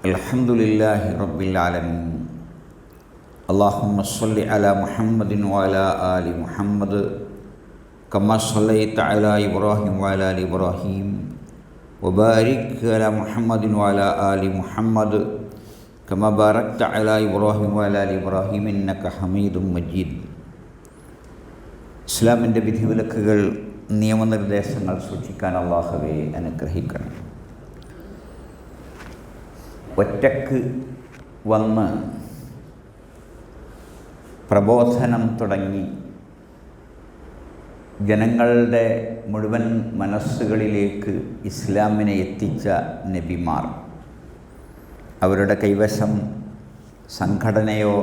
അൽഹംദുലില്ലാഹി റബ്ബിൽ ആലമീൻ. അല്ലാഹുമ്മ സ്വല്ലി അലാ മുഹമ്മദിൻ വഅലാ ആലി മുഹമ്മദ് കമാ സ്വല്ലൈത അലാ ഇബ്രാഹിം വഅലാ ആലി ഇബ്രാഹിം വബാരിക് അലാ മുഹമ്മദിൻ വഅലാ ആലി മുഹമ്മദ് കമാ ബാരക്ത അലാ ഇബ്രാഹിം വഅലാ ആലി ഇബ്രാഹിം ഇന്നക ഹമീദും മജീദ്. ഇസ്ലാമിൻ്റെ വിധിവിലക്കുകൾ, നിയമനിർദ്ദേശങ്ങൾ സൂക്ഷിക്കാൻ അല്ലാഹുവേ അനുഗ്രഹിക്കണം. ഒറ്റക്ക് വന്ന് പ്രബോധനം തുടങ്ങി ജനങ്ങളുടെ മുഴുവൻ മനസ്സുകളിലേക്ക് ഇസ്ലാമിനെ എത്തിച്ച നബിമാർ, അവരുടെ കൈവശം സംഘടനയോ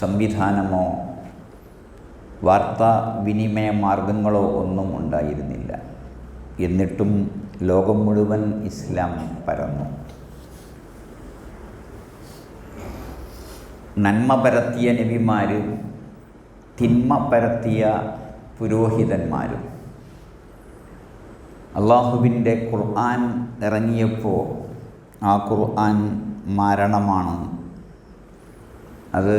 സംവിധാനമോ വാർത്താവിനിമയ മാർഗങ്ങളോ ഒന്നും ഉണ്ടായിരുന്നില്ല. എന്നിട്ടും ലോകം മുഴുവൻ ഇസ്ലാം പരന്നു. നന്മ പരത്തിയ നബിമാരും തിന്മ പരത്തിയ പുരോഹിതന്മാരും. അള്ളാഹുവിൻ്റെ ഖുർആൻ ഇറങ്ങിയപ്പോൾ ആ ഖുർആൻ മാരണമാണ്, അത്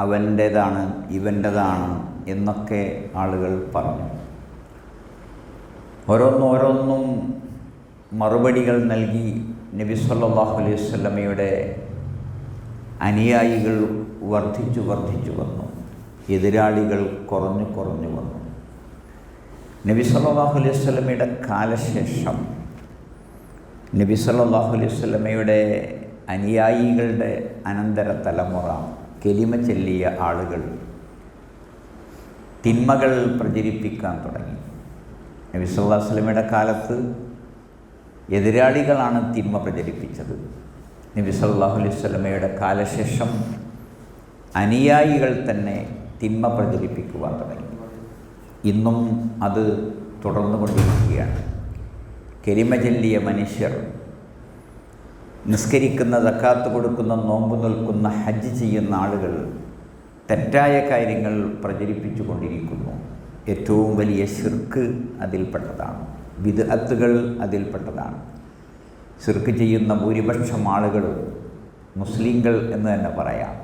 അവൻ്റേതാണ് ഇവൻ്റേതാണ് എന്നൊക്കെ ആളുകൾ പറഞ്ഞു. ഓരോന്നോരോന്നും മറുപടികൾ നൽകി നബി സല്ലല്ലാഹു അലൈഹി വസല്ലമയുടെ അനുയായികൾ വർദ്ധിച്ചു വന്നു. എതിരാളികൾ കുറഞ്ഞു വന്നു. നബി സല്ലല്ലാഹു അലൈഹി വസല്ലമയുടെ കാലശേഷം നബി സല്ലല്ലാഹു അലൈഹി വസല്ലമയുടെ അനുയായികളുടെ അനന്തര തലമുറ, കലിമ ചൊല്ലിയ ആളുകൾ തിന്മകൾ പ്രചരിപ്പിക്കാൻ തുടങ്ങി. നബി സല്ലല്ലാഹു അലൈഹി വസല്ലമയുടെ കാലത്ത് എതിരാളികളാണ് തിന്മ പ്രചരിപ്പിച്ചത്. നബി സല്ലല്ലാഹു അലൈഹി വസല്ലമയുടെ കാലശേഷം അനുയായികൾ തന്നെ തിന്മ പ്രചരിപ്പിക്കുവാൻ തുടങ്ങി. ഇന്നും അത് തുടർന്നുകൊണ്ടിരിക്കുകയാണ്. കലിമ ചൊല്ലിയ മനുഷ്യർ നിസ്കരിക്കുന്ന, സക്കാത്ത് കൊടുക്കുന്ന, നോമ്പ് നിൽക്കുന്ന, ഹജ്ജ് ചെയ്യുന്ന ആളുകൾ തെറ്റായ കാര്യങ്ങൾ പ്രചരിപ്പിച്ചു കൊണ്ടിരിക്കുന്നു. ഏറ്റവും വലിയ ശിർക്ക് അതിൽപ്പെട്ടതാണ്. ബിദ്അത്തുകൾ അതിൽപ്പെട്ടതാണ്. ശിർക്ക് ചെയ്യുന്ന ഭൂരിപക്ഷം ആളുകൾ മുസ്ലിങ്ങൾ എന്ന് തന്നെ പറയാം.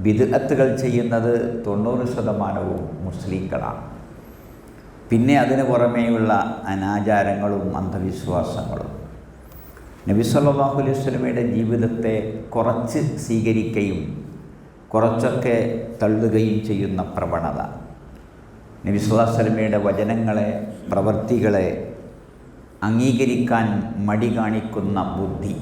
ബിദ്അത്തുകൾ ചെയ്യുന്നത് 90% മുസ്ലിങ്ങളാണ്. പിന്നെ അതിന് പുറമേയുള്ള അനാചാരങ്ങളും അന്ധവിശ്വാസങ്ങളും. നബി സല്ലല്ലാഹു അലൈഹി വസല്ലമയുടെ ജീവിതത്തെ കുറച്ച് സ്വീകരിക്കുകയും കുറച്ചൊക്കെ തള്ളുകയും ചെയ്യുന്ന പ്രവണത, നബി സല്ലല്ലാഹു അലൈഹി വസല്ലമയുടെ വചനങ്ങളെ, പ്രവൃത്തികളെ അംഗീകരിക്കാൻ മടി കാണിക്കുന്ന ബുദ്ധി,